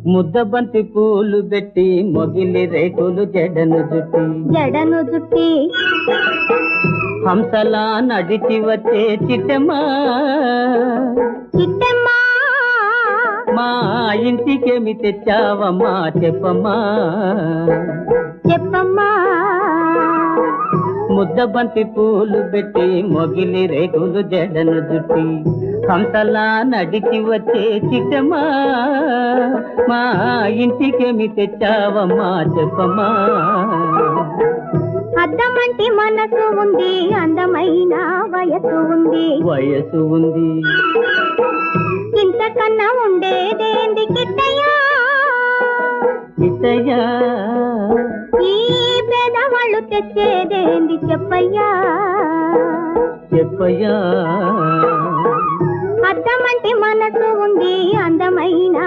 ముద్దబంతి పూలు పెట్టి మొగిలి రేకులు జడను జుట్టి హంసలా నడిచి వచ్చే చిట్టమ్మా మా ఇంటికేమి తెచ్చావమ్మా చెప్పమ్మా ముద్దబంతి పూలు పెట్టి మొగిలి రేకులు జడను జుట్టి హంసలా నడిచి వచ్చే చిట్టమ్మా మా ఇంటికేమి తెచ్చావమ్మా చెప్పమ్మా అద్దమంటి మనసు ఉంది అందమైన వయసు ఉంది ఇంతకన్నా ఉండేదేంది కిట్టయ్యా ఈ పేదవాళ్ళు తెచ్చేదేంది చెప్పయ్యా అద్దమంటి మనసు ఉంది అందమైన